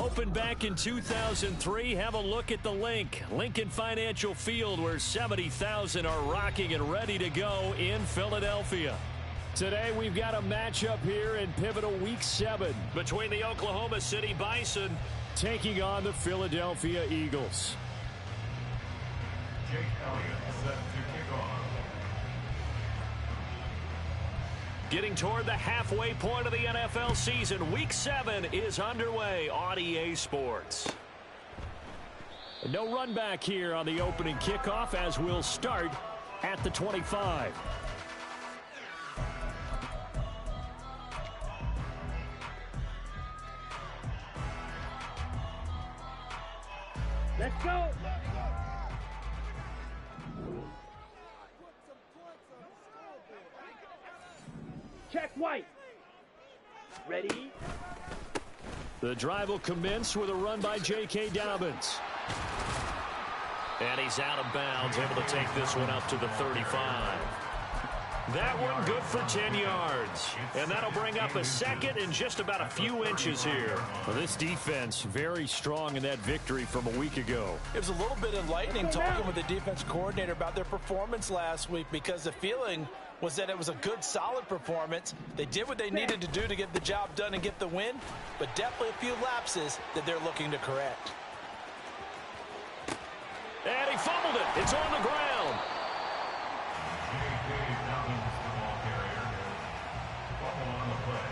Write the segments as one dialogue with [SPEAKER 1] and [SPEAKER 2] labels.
[SPEAKER 1] Opened back in 2003, have a look at the link. Lincoln Financial Field, where 70,000 are rocking and ready to go in Philadelphia. Today we've got a matchup here in pivotal Week 7 between the Oklahoma City Bison taking on the Philadelphia Eagles.
[SPEAKER 2] Jake Elliott set to kick off.
[SPEAKER 1] Getting toward the halfway point of the NFL season, Week 7 is underway on EA Sports. No run back here on the opening kickoff as we'll start at the 25.
[SPEAKER 3] Let's go! Check White. Ready?
[SPEAKER 1] The drive will commence with a run by J.K. Dobbins. And he's out of bounds, able to take this one up to the 35. That one good for 10 yards. And that'll bring up a second and just about a few inches here. Well, this defense very strong in that victory from a week ago.
[SPEAKER 4] It was a little bit enlightening talking with the defense coordinator about their performance last week, because the feeling was that it was a good, solid performance. They did what they needed to do to get the job done and get the win, but definitely a few lapses that they're looking to correct.
[SPEAKER 1] And he fumbled it. It's on the ground.
[SPEAKER 2] J.K. Dobbins, the ball carrier, fumble on the play.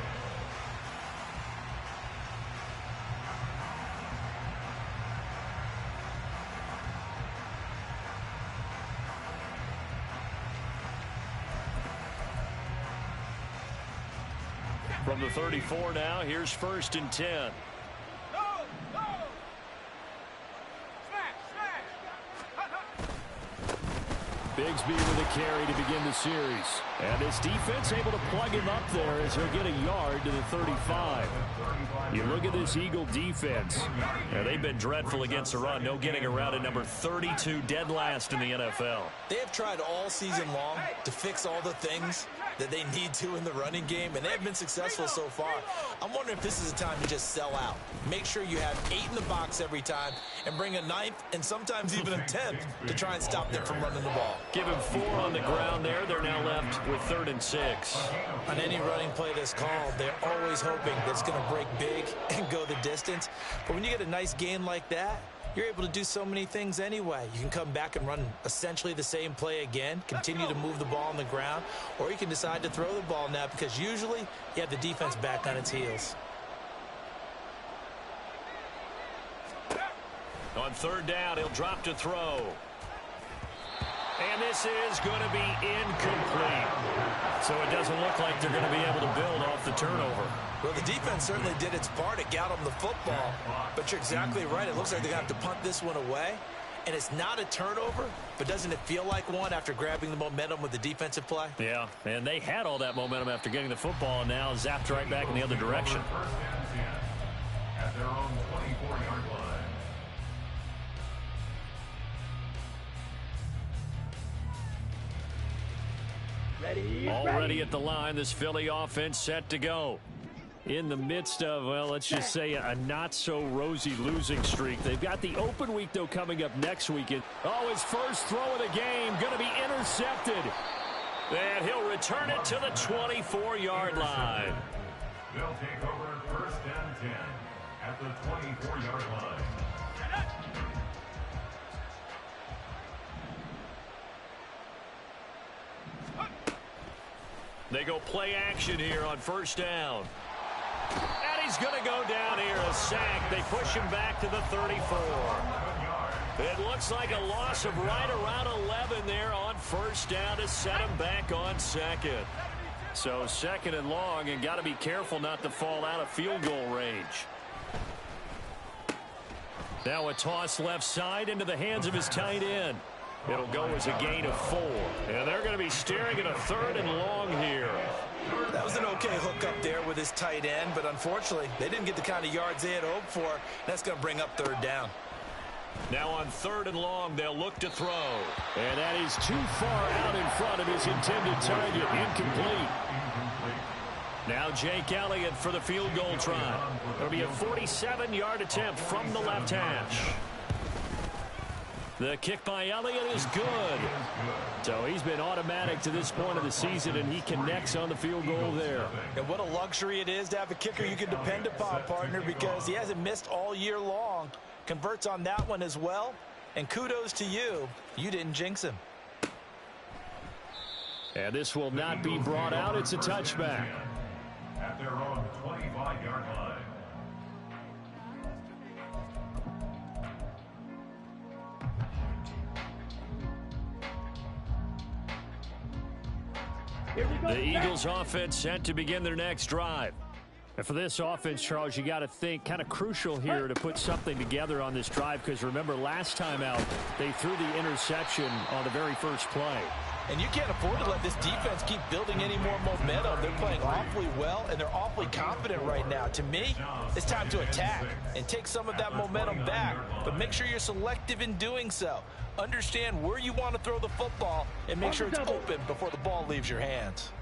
[SPEAKER 1] From the 34 now, here's 1st and 10. Bigsby with a carry to begin the series. And this defense able to plug him up there as he'll get a yard to the 35. You look at this Eagle defense. Yeah, they've been dreadful against the run. No getting around at number 32, dead last in the NFL.
[SPEAKER 4] They have tried all season long to fix all the things that they need to in the running game, and they have been successful so far. I'm wondering if this is a time to just sell out. Make sure you have 8 in the box every time and bring a 9th and sometimes even a 10th to try and stop them from running the ball.
[SPEAKER 1] Give him 4 on the ground there. They're now left with 3rd and 6.
[SPEAKER 4] On any running play that's called, they're always hoping that it's going to break big and go the distance. But when you get a nice gain like that, you're able to do so many things anyway. You can come back and run essentially the same play again, continue to move the ball on the ground, or you can decide to throw the ball now, because usually you have the defense back on its heels.
[SPEAKER 1] On 3rd down, he'll drop to throw. And this is going to be incomplete. So it doesn't look like they're going to be able to build off the turnover.
[SPEAKER 4] Well, the defense certainly did its part. It got them the football. But you're exactly right. It looks like they're going to have to punt this one away. And it's not a turnover, but doesn't it feel like one after grabbing the momentum with the defensive play?
[SPEAKER 1] Yeah, and they had all that momentum after getting the football, and now zapped right back in the other direction.
[SPEAKER 2] 1st and 10 at their own 24-yard line.
[SPEAKER 1] Already at the line, this Philly offense set to go. In the midst of, well, let's just say a not-so-rosy losing streak. They've got the open week, though, coming up next weekend. Oh, his first throw of the game going to be intercepted. And he'll return it to the 24-yard line.
[SPEAKER 2] They'll take over 1st and 10 at the 24-yard line.
[SPEAKER 1] They go play action here on 1st down. And he's going to go down here, a sack. They push him back to the 34. It looks like a loss of right around 11 there on 1st down to set him back on 2nd. So 2nd and long, and got to be careful not to fall out of field goal range. Now a toss left side into the hands of his tight end. It'll go as a gain of 4. And they're going to be staring at a 3rd and long here.
[SPEAKER 4] That was an okay hook up there with his tight end, but unfortunately, they didn't get the kind of yards they had hoped for. That's going to bring up 3rd down.
[SPEAKER 1] Now on 3rd and long, they'll look to throw. And that is too far out in front of his intended target. Incomplete. Now Jake Elliott for the field goal try. It'll be a 47-yard attempt from the left hash. The kick by Elliott is good. So he's been automatic to this point of the season, and he connects on the field goal there.
[SPEAKER 4] And what a luxury it is to have a kicker you can depend upon, partner, because he hasn't missed all year long. Converts on that one as well. And kudos to you. You didn't jinx him.
[SPEAKER 1] And this will not be brought out. It's a touchback.
[SPEAKER 2] At their own 25-yard line.
[SPEAKER 1] The Eagles offense set to begin their next drive. And for this offense, Charles, you got to think kind of crucial here to put something together on this drive, because remember last time out they threw the interception on the very first play.
[SPEAKER 4] And you can't afford to let this defense keep building any more momentum. They're playing awfully well, and they're awfully confident right now. To me, it's time to attack and take some of that momentum back. But make sure you're selective in doing so. Understand where you want to throw the football and make sure it's open before the ball leaves your hands.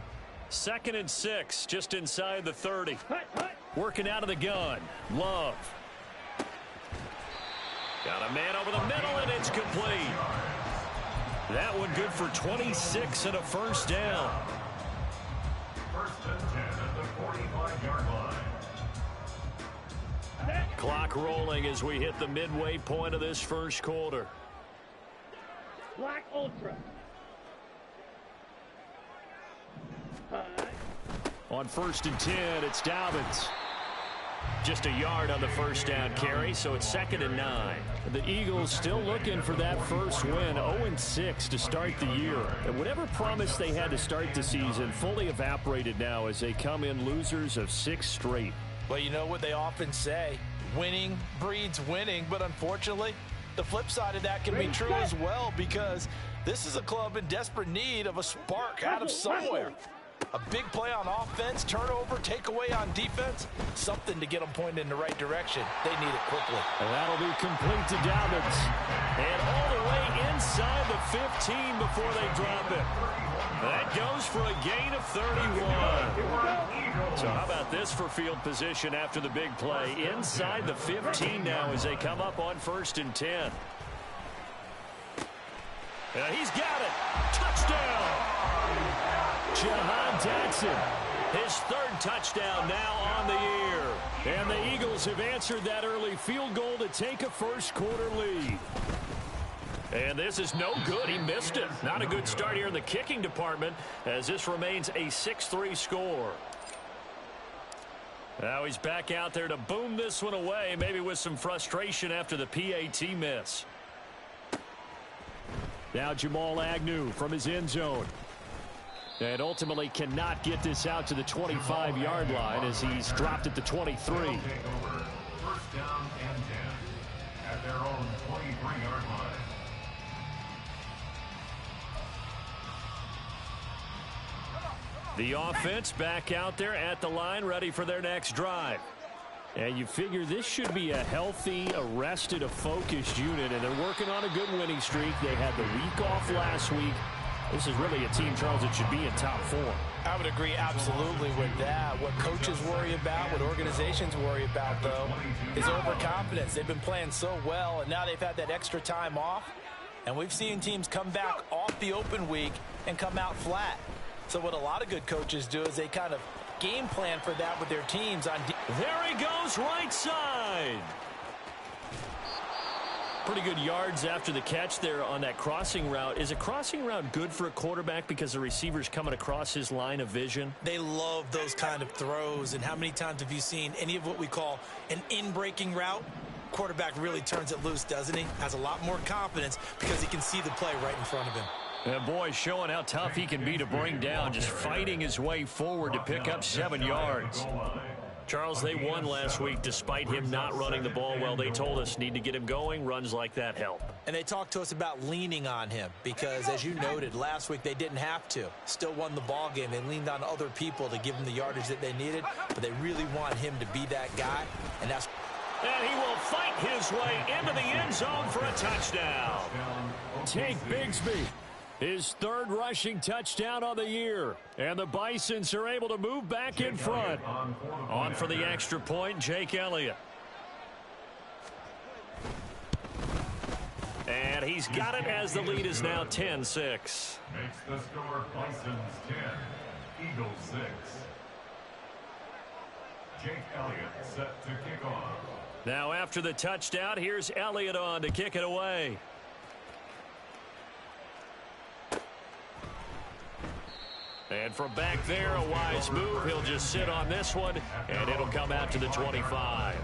[SPEAKER 1] 2nd and 6, just inside the 30. Working out of the gun. Love. Got a man over the middle, and it's complete. That one good for 26 and a first down.
[SPEAKER 2] 1st and 10 at the 45-yard line.
[SPEAKER 1] Clock rolling as we hit the midway point of this first quarter.
[SPEAKER 3] Black Ultra.
[SPEAKER 1] On 1st and 10, it's Dobbins. Just a yard on the first down carry, so it's 2nd and 9. The Eagles still looking for that first win, 0-6 to start the year. And whatever promise they had to start the season fully evaporated now as they come in losers of 6 straight.
[SPEAKER 4] Well, you know what they often say, winning breeds winning, but unfortunately, the flip side of that can be true as well, because this is a club in desperate need of a spark out of somewhere. A big play on offense, turnover, takeaway on defense, something to get them pointed in the right direction. They need it quickly.
[SPEAKER 1] And that'll be complete to Dobbins. And all the way inside the 15 before they drop it. That goes for a gain of 31. So how about this for field position after the big play? Inside the 15 now as they come up on 1st and 10. He's got it. Touchdown. Jahan Dotson, his 3rd touchdown now on the year. And the Eagles have answered that early field goal to take a first quarter lead. And this is no good. He missed it. Not a good start here in the kicking department as this remains a 6-3 score. Now he's back out there to boom this one away, maybe with some frustration after the PAT miss. Now Jamal Agnew from his end zone. And ultimately cannot get this out to the 25-yard line as he's dropped at the 23.
[SPEAKER 2] 1st down and 10 at their own 23-yard line.
[SPEAKER 1] The offense back out there at the line, ready for their next drive. And you figure this should be a healthy, arrested, a focused unit, and they're working on a good winning streak. They had the week off last week. This is really a team, Charles, that should be in top form.
[SPEAKER 4] I would agree absolutely with that. What coaches worry about, what organizations worry about, though, is overconfidence. They've been playing so well, and now they've had that extra time off. And we've seen teams come back off the open week and come out flat. So what a lot of good coaches do is they kind of game plan for that with their teams.
[SPEAKER 1] There he goes, right side. Pretty good yards after the catch there on that crossing route. Is a crossing route good for a quarterback because the receiver's coming across his line of vision?
[SPEAKER 4] They love those kind of throws. And how many times have you seen any of what we call an in-breaking route? Quarterback really turns it loose, doesn't he? Has a lot more confidence because he can see the play right in front of him.
[SPEAKER 1] And boy, showing how tough he can be to bring down, just fighting his way forward to pick up 7 yards. Charles, they won last week despite him not running the ball well. They told us need to get him going. Runs like that help.
[SPEAKER 4] And they talked to us about leaning on him because, as you noted, last week they didn't have to. Still won the ball game. They leaned on other people to give them the yardage that they needed, but they really want him to be that guy, and that's...
[SPEAKER 1] And he will fight his way into the end zone for a touchdown. Take Bigsby. His third rushing touchdown on the year. And the Bisons are able to move back in front. On for the extra point, Jake Elliott. And he's got it as the lead is now 10-6.
[SPEAKER 2] Makes the score Bisons 10, Eagles 6. Jake Elliott set to kick off.
[SPEAKER 1] Now after the touchdown, here's Elliott on to kick it away. And from back there, a wise move. He'll just sit on this one, and it'll come out to the 25.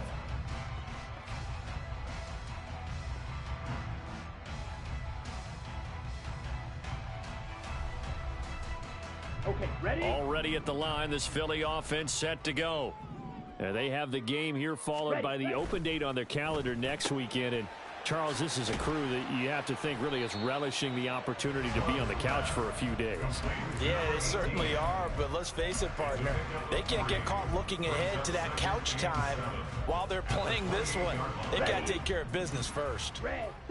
[SPEAKER 3] Okay, ready?
[SPEAKER 1] Already at the line, this Philly offense set to go. They have the game here followed by the open date on their calendar next weekend. And Charles, this is a crew that you have to think really is relishing the opportunity to be on the couch for a few days.
[SPEAKER 4] Yeah, they certainly are, but let's face it, partner. They can't get caught looking ahead to that couch time while they're playing this one. They've got to take care of business first.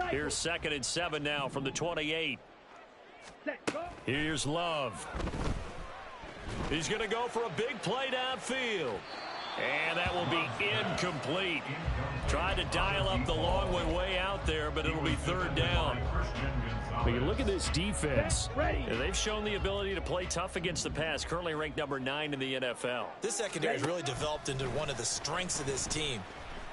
[SPEAKER 1] Here's 2nd and 7 now from the 28. Here's Love. He's going to go for a big play downfield. And that will be incomplete. Tried to dial up the long one way out there, but it'll be 3rd down. When you look at this defense, they've shown the ability to play tough against the pass, currently ranked number 9 in the NFL.
[SPEAKER 4] This secondary has really developed into one of the strengths of this team.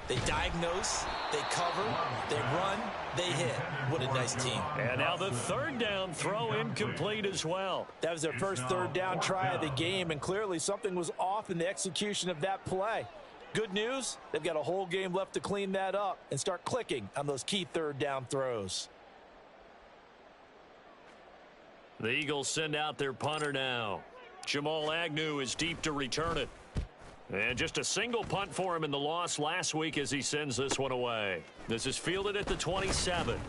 [SPEAKER 4] They diagnose, they cover, they run, they hit. What a nice team.
[SPEAKER 1] And now the 3rd down throw incomplete as well.
[SPEAKER 4] That was their first 3rd down try of the game, and clearly something was off in the execution of that play. Good news, they've got a whole game left to clean that up and start clicking on those key 3rd down throws.
[SPEAKER 1] The Eagles send out their punter now. Jamal Agnew is deep to return it. And just a single punt for him in the loss last week as he sends this one away. This is fielded at the 27.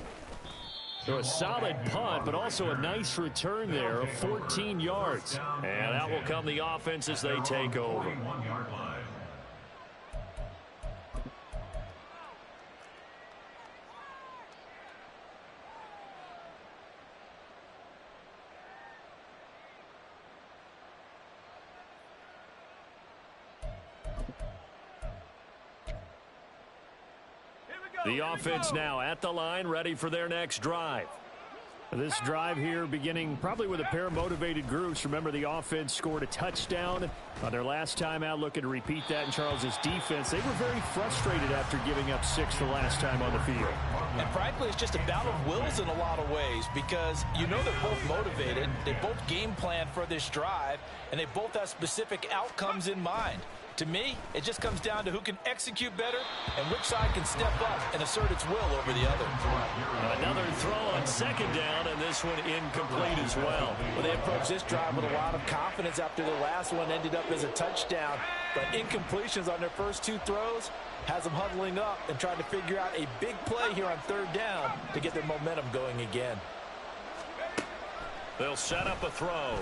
[SPEAKER 1] So a solid punt, but also a nice return there of 14 yards. And out will come the offense as they take over. The offense now at the line, ready for their next drive. This drive here beginning probably with a pair of motivated groups. Remember, the offense scored a touchdown on their last time out, looking to repeat that in Charles's defense. They were very frustrated after giving up 6 the last time on the field.
[SPEAKER 4] And frankly, it's just a battle of wills in a lot of ways because you know they're both motivated, they both game plan for this drive, and they both have specific outcomes in mind. To me, it just comes down to who can execute better and which side can step up and assert its will over the other.
[SPEAKER 1] Another throw on 2nd down, and this one incomplete as well.
[SPEAKER 4] Well, they approached this drive with a lot of confidence after the last one ended up as a touchdown. But incompletions on their first 2 throws has them huddling up and trying to figure out a big play here on 3rd down to get their momentum going again.
[SPEAKER 1] They'll set up a throw.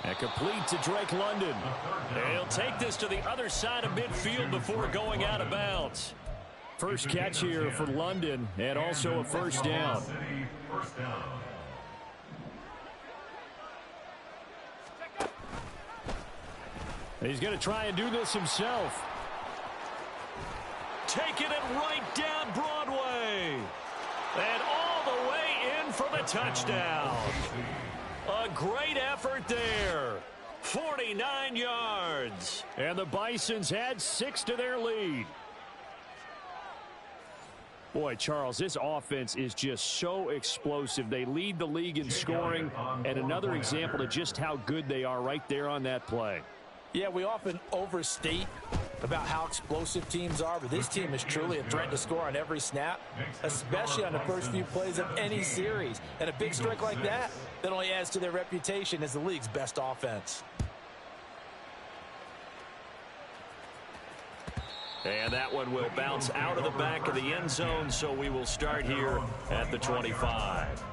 [SPEAKER 1] And complete to Drake London. And he'll take this to the other side of midfield before going out of bounds. First catch here for London, and also a 1st down. He's going to try and do this himself. Taking it right down Broadway. And all the way in for the touchdown. A great effort there. 49 yards. And the Bisons add 6 to their lead. Boy, Charles, this offense is just so explosive. They lead the league in scoring, and another example of just how good they are right there on that play.
[SPEAKER 4] Yeah, we often overstate about how explosive teams are, but this team is truly a threat to score on every snap, especially on the first few plays of any series. And a big strike like that only adds to their reputation as the league's best offense.
[SPEAKER 1] And that one will bounce out of the back of the end zone, so we will start here at the 25.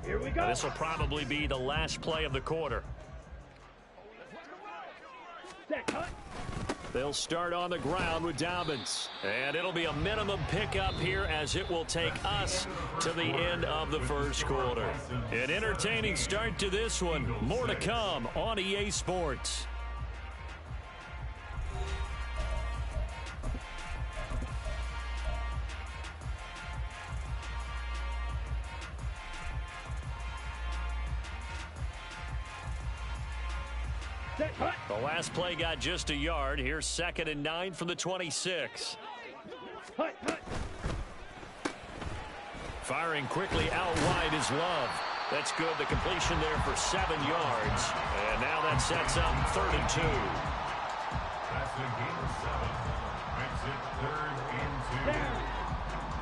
[SPEAKER 3] Here we go.
[SPEAKER 1] This will probably be the last play of the quarter.
[SPEAKER 3] Set, cut.
[SPEAKER 1] They'll start on the ground with Dobbins. And it'll be a minimum pickup here as it will take us to the end of the first quarter. An entertaining start to this one. More to come on EA Sports. The last play got just a yard. Here's 2nd and 9 from the 26. Firing quickly out wide is Love. That's good. The completion there for 7 yards. And now that sets up 3rd and 2.
[SPEAKER 2] That's a gain of 7. Makes it 3rd and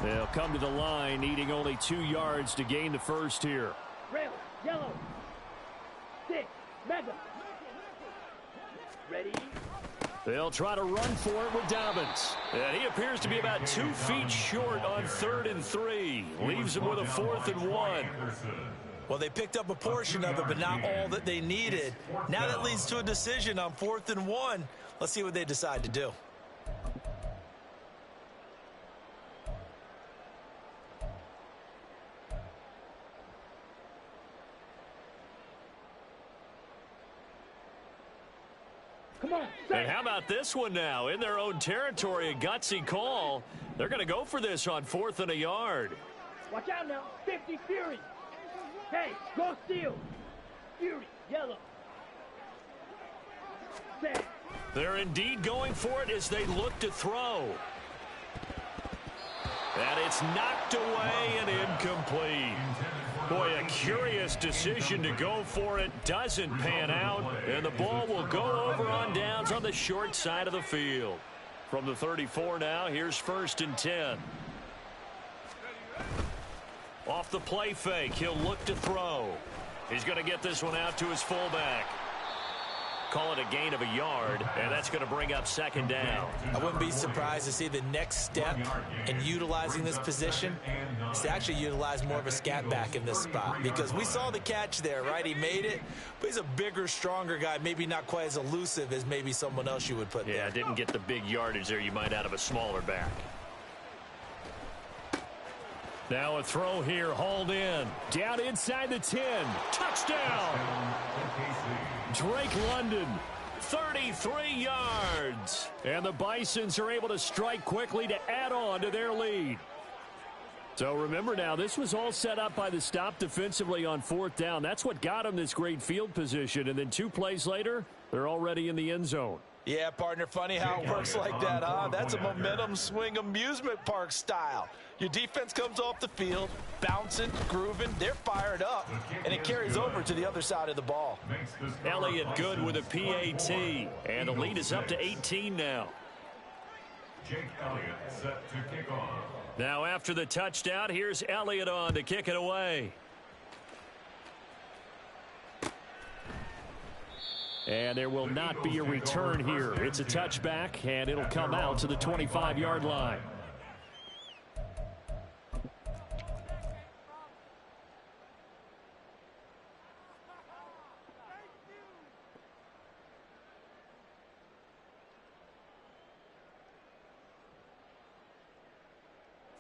[SPEAKER 2] 2.
[SPEAKER 1] They'll come to the line, needing only 2 yards to gain the first here.
[SPEAKER 3] Rail, yellow. 6, mega. Ready?
[SPEAKER 1] They'll try to run for it with Dobbins. And he appears to be about 2 feet short on 3rd and 3. Leaves him with a 4th and 1.
[SPEAKER 4] Well, they picked up a portion of it, but not all that they needed. Now that leads to a decision on 4th and 1. Let's see what they decide to do.
[SPEAKER 3] Come on,
[SPEAKER 1] and how about this one now? In their own territory, a gutsy call. They're going to go for this on 4th and a yard.
[SPEAKER 3] Watch out now. 50 Fury. Hey, go steal. Fury, yellow. Set.
[SPEAKER 1] They're indeed going for it as they look to throw. And it's knocked away and incomplete. Boy, a curious decision to go for it. Doesn't pan out. And the ball will go over on downs on the short side of the field. From the 34 now, here's 1st and 10. Off the play fake, he'll look to throw. He's going to get this one out to his fullback. Call it a gain of a yard, and that's going to bring up 2nd down.
[SPEAKER 4] I wouldn't be surprised to see the next step in utilizing this position is to actually utilize more of a scat back in this spot, because we saw the catch there, right? He made it, but he's a bigger, stronger guy, maybe not quite as elusive as maybe someone else you would put there.
[SPEAKER 1] Yeah, didn't get the big yardage there you might out of a smaller back. Now a throw here, hauled in. Down inside the 10. Touchdown! Drake London, 33 yards. And the Bisons are able to strike quickly to add on to their lead. So remember now, this was all set up by the stop defensively on 4th down. That's what got them this great field position. And then 2 plays later, they're already in the end zone.
[SPEAKER 4] Yeah, partner, funny how it works like that, huh? That's a momentum swing amusement park style. Your defense comes off the field, bouncing, grooving, they're fired up, and it carries over to the other side of the ball.
[SPEAKER 1] Elliott good with a PAT, and the lead is up to 18 now.
[SPEAKER 2] Jake Elliott set to kick off.
[SPEAKER 1] Now after the touchdown, here's Elliott on to kick it away. And there will not be a return here. It's a touchback, and it'll come out to the 25-yard line.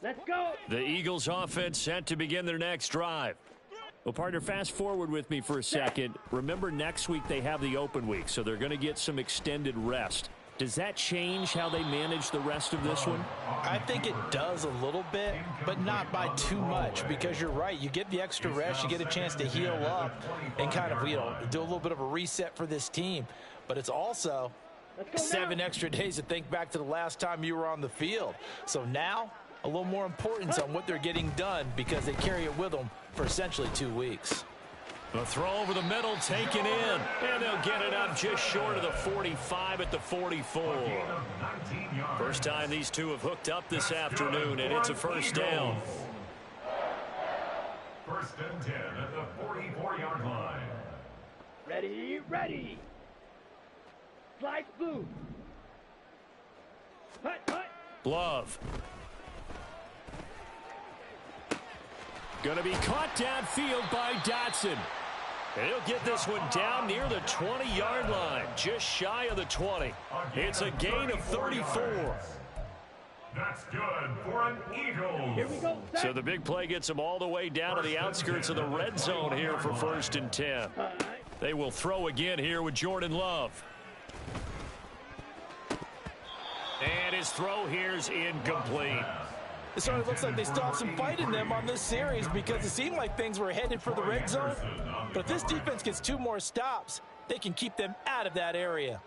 [SPEAKER 3] Let's go.
[SPEAKER 1] The Eagles offense set to begin their next drive. Well, partner, fast forward with me for a second. Remember, next week they have the open week, so they're going to get some extended rest. Does that change how they manage the rest of this one?
[SPEAKER 4] I think it does a little bit, but not by too much, because you're right. You get the extra rest, you get a chance to heal up and kind of, do a little bit of a reset for this team. But it's also 7 extra days to think back to the last time you were on the field. So now, a little more importance on what they're getting done, because they carry it with them for essentially 2 weeks.
[SPEAKER 1] The throw over the middle taken in, and they'll get it up just short of the 45 at the 44. First time these two have hooked up this afternoon, and it's a 1st down.
[SPEAKER 2] 1st and 10 at the 44-yard line.
[SPEAKER 3] Ready, ready. Slice blue. Hut, hut.
[SPEAKER 1] Love. Going to be caught downfield by Dotson. And he'll get this one down near the 20-yard line, just shy of the 20. It's a gain of 34.
[SPEAKER 2] That's good for an Eagle.
[SPEAKER 3] Here we go.
[SPEAKER 1] So the big play gets them all the way down to the outskirts of the red zone here for 1st and 10. They will throw again here with Jordan Love. And his throw here's incomplete.
[SPEAKER 4] It sort of looks like they stopped some fight in them on this series because it seemed like things were headed for the red zone. But if this defense gets 2 more stops, they can keep them out of that area.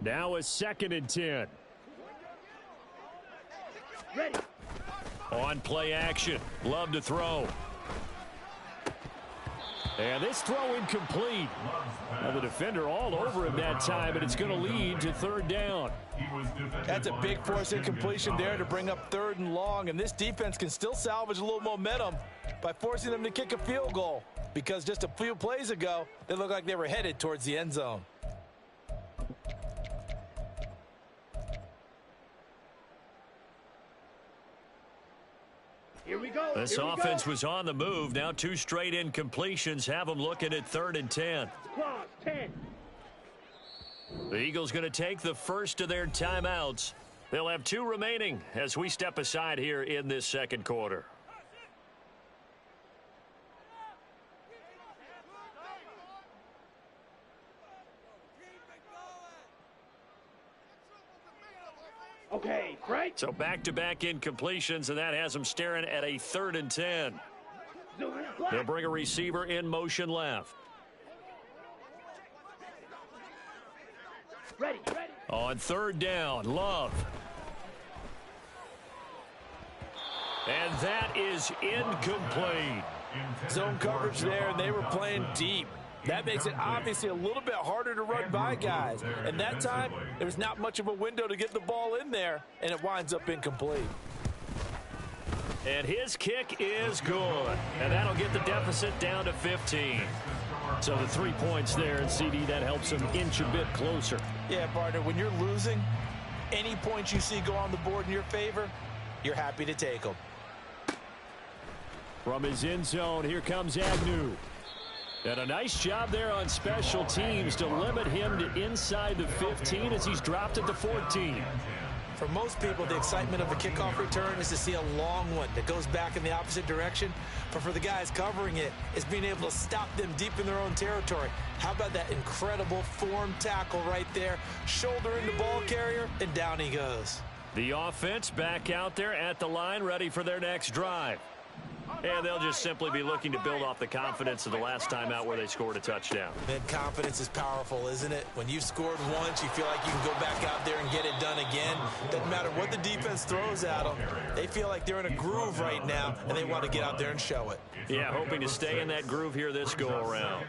[SPEAKER 1] Now a 2nd and 10.
[SPEAKER 3] Ready.
[SPEAKER 1] On play action. Love to throw. And this throw incomplete. Now the defender all over him that time, and it's going to lead to 3rd down.
[SPEAKER 4] That's a big force incompletion there to bring up 3rd and long, and this defense can still salvage a little momentum by forcing them to kick a field goal because just a few plays ago, they looked like they were headed towards the end zone.
[SPEAKER 3] Here we go.
[SPEAKER 1] This offense was on the move. Now 2 straight incompletions have them looking at 3rd and 10.
[SPEAKER 3] Clause 10.
[SPEAKER 1] The Eagles going to take the first of their timeouts. They'll have 2 remaining as we step aside here in this 2nd quarter.
[SPEAKER 3] Okay, right.
[SPEAKER 1] So back-to-back incompletions, and that has them staring at a 3rd and 10. They'll bring a receiver in motion left.
[SPEAKER 3] Ready, ready.
[SPEAKER 1] On 3rd down, Love. And that is incomplete.
[SPEAKER 4] Zone coverage there, and they were playing deep. That makes it obviously a little bit harder to run by guys. And that time, there was not much of a window to get the ball in there, and it winds up incomplete.
[SPEAKER 1] And his kick is good. And that'll get the deficit down to 15. So the 3 points there, and CD, that helps him inch a bit closer.
[SPEAKER 4] Yeah, partner, when you're losing, any points you see go on the board in your favor, you're happy to take them.
[SPEAKER 1] From his end zone, here comes Agnew. And a nice job there on special teams to limit him to inside the 15 as he's dropped at the 14.
[SPEAKER 4] For most people, the excitement of a kickoff return is to see a long one that goes back in the opposite direction. But for the guys covering it, it's being able to stop them deep in their own territory. How about that incredible form tackle right there? Shoulder in the ball carrier, and down he goes.
[SPEAKER 1] The offense back out there at the line, ready for their next drive. And they'll just simply be looking to build off the confidence of the last time out where they scored a touchdown.
[SPEAKER 4] And confidence is powerful, isn't it? When you've scored once, you feel like you can go back out there and get it done again. Doesn't matter what the defense throws at them. They feel like they're in a groove right now, and they want to get out there and show it.
[SPEAKER 1] Yeah, hoping to stay in that groove here this go-around.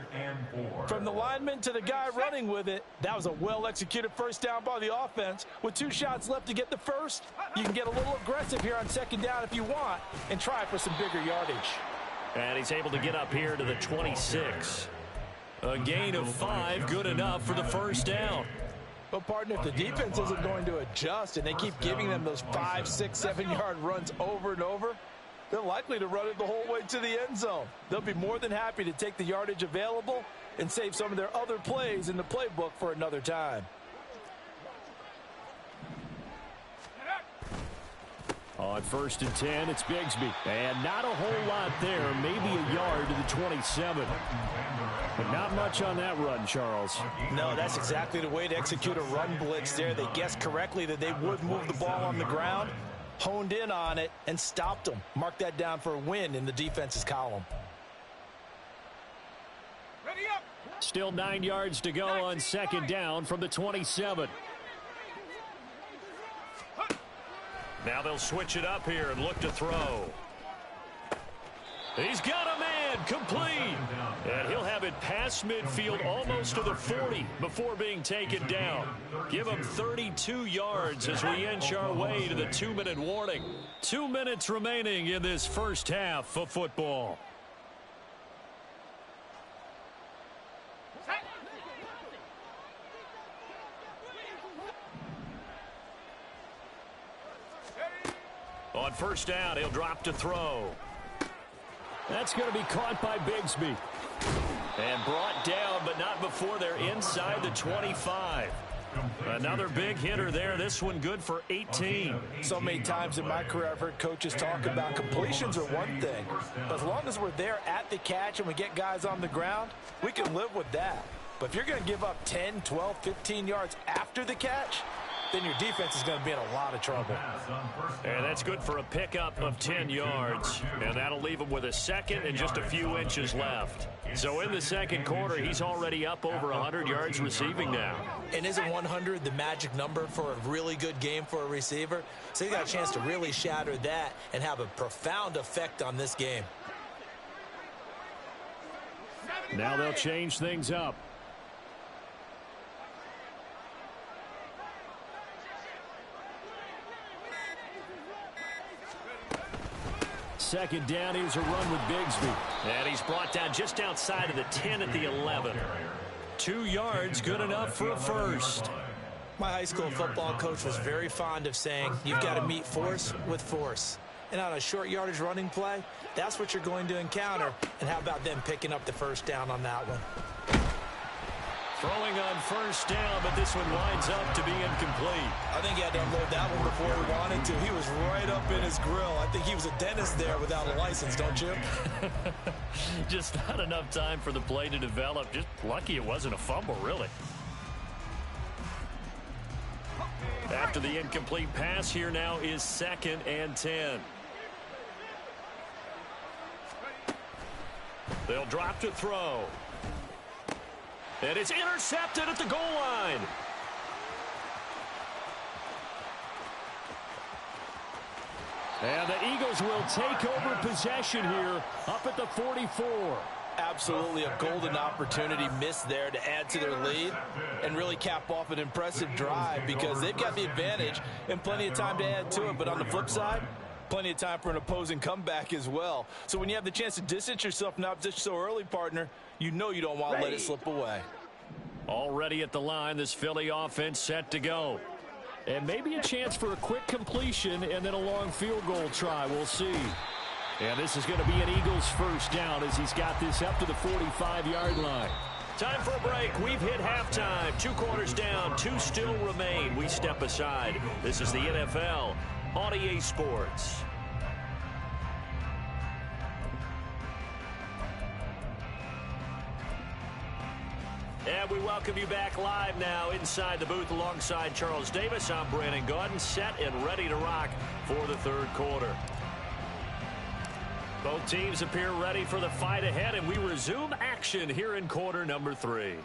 [SPEAKER 4] From the lineman to the guy running with it, that was a well-executed first down by the offense. With 2 shots left to get the first, you can get a little aggressive here on 2nd down if you want and try for some bigger yardage.
[SPEAKER 1] And he's able to get up here to the 26. A gain of 5, good enough for the first down.
[SPEAKER 4] But, partner, if the defense isn't going to adjust and they keep giving them those 5, 6, 7-yard runs over and over, they're likely to run it the whole way to the end zone. They'll be more than happy to take the yardage available and save some of their other plays in the playbook for another time.
[SPEAKER 1] On 1st and 10, it's Bigsby. And not a whole lot there, maybe a yard to the 27. But not much on that run, Charles.
[SPEAKER 4] No, that's exactly the way to execute a run blitz there. They guessed correctly that they would move the ball on the ground, honed in on it, and stopped them. Mark that down for a win in the defense's column.
[SPEAKER 3] Ready up.
[SPEAKER 1] Still 9 yards to go on 2nd down from the 27. Now they'll switch it up here and look to throw. He's got a man, complete. And he'll have it past midfield almost to the 40 before being taken down. Give him 32 yards as we inch our way to the 2-minute warning. 2 minutes remaining in this first half of football. On 1st down, he'll drop to throw. That's going to be caught by Bigsby. And brought down, but not before they're inside the 25. Another big hitter there. This one good for 18.
[SPEAKER 4] So many times in my career I've heard coaches talk about completions are one thing. But as long as we're there at the catch and we get guys on the ground, we can live with that. But if you're going to give up 10, 12, 15 yards after the catch, then your defense is going to be in a lot of trouble.
[SPEAKER 1] And that's good for a pickup of 10 yards. And that'll leave him with a second and just a few inches left. So in the second quarter, he's already up over 100 yards receiving now.
[SPEAKER 4] And isn't 100 the magic number for a really good game for a receiver? So he got a chance to really shatter that and have a profound effect on this game.
[SPEAKER 1] Now they'll change things up. Second down, here's a run with Bigsby. And he's brought down just outside of the 10 at the 11. 2 yards, good enough for a first.
[SPEAKER 4] My high school football coach was very fond of saying, you've got to meet force with force. And on a short yardage running play, that's what you're going to encounter. And how about them picking up the first down on that one?
[SPEAKER 1] Throwing on first down, but this one winds up to be incomplete.
[SPEAKER 4] I think he had to unload that one before he wanted to. He was right up in his grill. I think he was a dentist there without a license, don't you?
[SPEAKER 1] Just not enough time for the play to develop. Just lucky it wasn't a fumble, really. After the incomplete pass, here now is 2nd and 10. They'll drop to throw. And it's intercepted at the goal line. And the Eagles will take over possession here up at the 44.
[SPEAKER 4] Absolutely a golden opportunity missed there to add to their lead and really cap off an impressive drive because they've got the advantage and plenty of time to add to it. But on the flip side, plenty of time for an opposing comeback as well. So when you have the chance to distance yourself from opposition so early, partner, you know you don't want to let it slip away.
[SPEAKER 1] Already at the line, this Philly offense set to go. And maybe a chance for a quick completion and then a long field goal try. We'll see. And this is going to be an Eagles first down as he's got this up to the 45-yard line. Time for a break. We've hit halftime. 2 quarters down. 2 still remain. We step aside. This is the NFL on EA Sports. And we welcome you back live now inside the booth alongside Charles Davis. I'm Brandon Gaudin, set and ready to rock for the third quarter. Both teams appear ready for the fight ahead, and we resume action here in quarter number 3.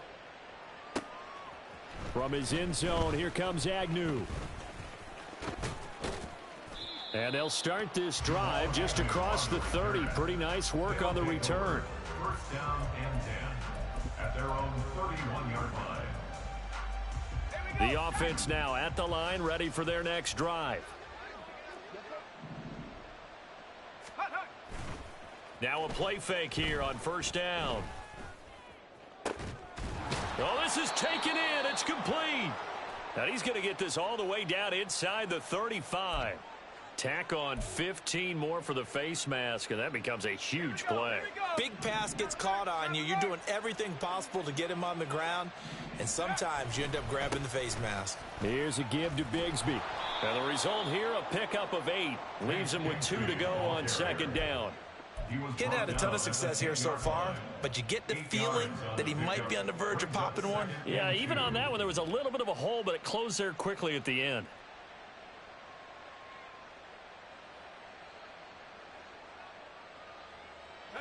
[SPEAKER 1] From his end zone, here comes Agnew. And they'll start this drive just across the 30. Pretty nice work on the return.
[SPEAKER 2] First down and 10 at their own 31-yard line.
[SPEAKER 1] The offense now at the line, ready for their next drive. Now a play fake here on first down. Oh, this is taken in. It's complete. Now he's going to get this all the way down inside the 35. Tack on 15 more for the face mask, and that becomes a huge play.
[SPEAKER 4] Big pass gets caught on you. You're doing everything possible to get him on the ground, and sometimes you end up grabbing the face mask.
[SPEAKER 1] Here's a give to Bigsby. And the result here, a pickup of 8. Leaves him with 2 to go on second down.
[SPEAKER 4] He's had a ton of success here so far, but you get the feeling that he might be on the verge of popping one.
[SPEAKER 1] Yeah, even on that one, there was a little bit of a hole, but it closed there quickly at the end.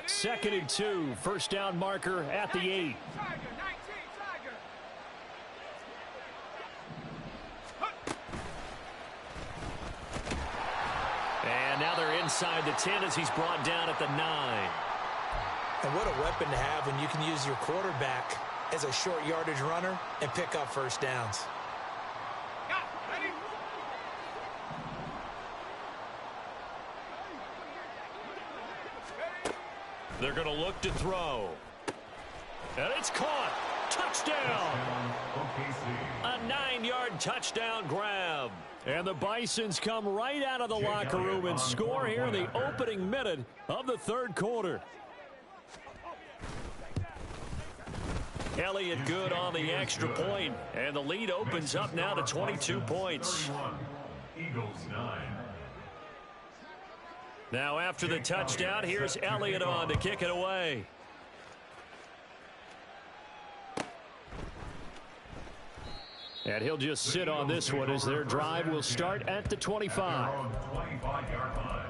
[SPEAKER 1] Second and 2, first down marker at the 8. And now they're inside the 10 as he's brought down at the 9.
[SPEAKER 4] And what a weapon to have when you can use your quarterback as a short yardage runner and pick up first downs.
[SPEAKER 1] They're going to look to throw. And it's caught. Touchdown. 9-yard touchdown grab. And the Bisons come right out of the locker room and score here in the opening minute of the third quarter. Elliott good on the extra point, and the lead opens up now to 22 points.
[SPEAKER 2] Eagles 9.
[SPEAKER 1] Now after the touchdown, here's Elliott on to kick it away. And he'll just sit on this one as their drive will start at the 25.
[SPEAKER 2] 25-yard line.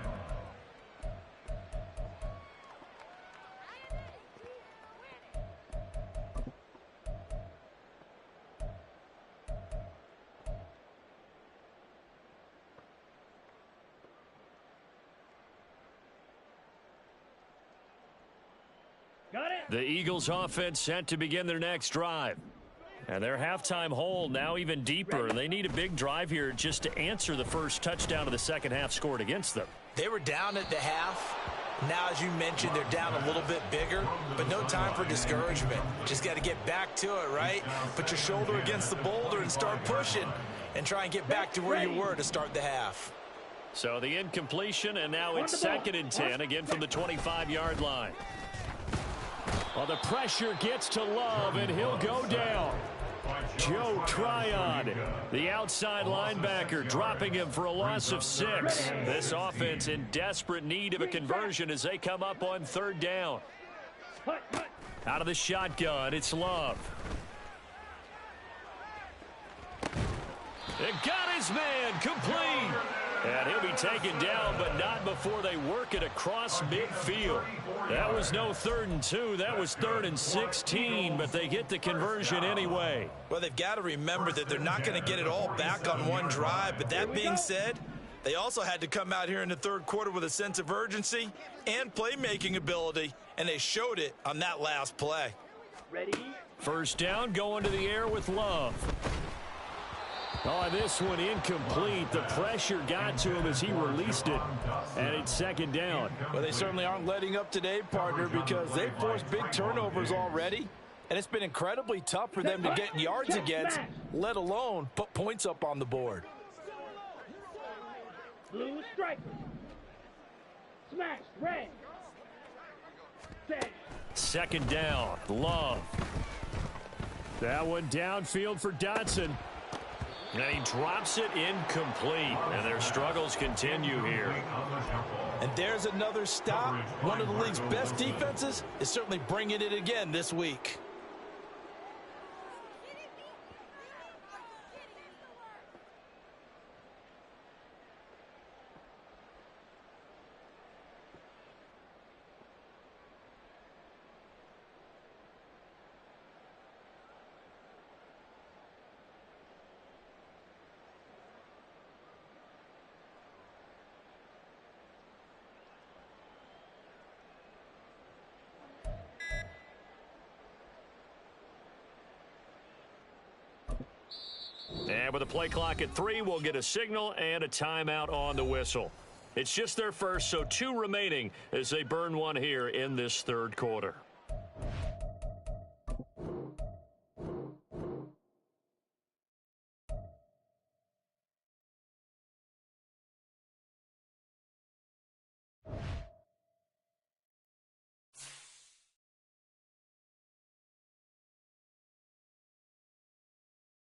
[SPEAKER 1] The Eagles offense set to begin their next drive. And their halftime hole now even deeper. They need a big drive here just to answer the first touchdown of the second half scored against them.
[SPEAKER 4] They were down at the half. Now, as you mentioned, they're down a little bit bigger, but no time for discouragement. Just got to get back to it, right? Put your shoulder against the boulder and start pushing and try and get back to where you were to start the half.
[SPEAKER 1] So the incompletion, and now it's 2nd and 10, again from the 25-yard line. Well, the pressure gets to Love, and he'll go down. Joe Tryon, the outside linebacker, dropping him for a loss of 6. This offense in desperate need of a conversion as they come up on 3rd down. Out of the shotgun, it's Love. It got his man complete. And he'll be taken down, but not before they work it across midfield. That was no 3rd and 2. That was 3rd and 16, but they get the conversion anyway.
[SPEAKER 4] Well, they've got to remember that they're not going to get it all back on one drive. But that being said, they also had to come out here in the third quarter with a sense of urgency and playmaking ability, and they showed it on that last play.
[SPEAKER 3] Ready?
[SPEAKER 1] First down, going to the air with Love. Oh, this one incomplete. The pressure got to him as he released it, and it's 2nd down.
[SPEAKER 5] Well, they certainly aren't letting up today, partner, because they've forced big turnovers already, and it's been incredibly tough for them to get yards against, let alone put points up on the board.
[SPEAKER 3] Blue striker. Smash. Red. Set.
[SPEAKER 1] 2nd down. Love. That one downfield for Dotson. And he drops it incomplete. And their struggles continue here.
[SPEAKER 5] And there's another stop. One of the league's best defenses is certainly bringing it again this week.
[SPEAKER 1] And with a play clock at 3, we'll get a signal and a timeout on the whistle. It's just their first, so 2 remaining as they burn one here in this third quarter.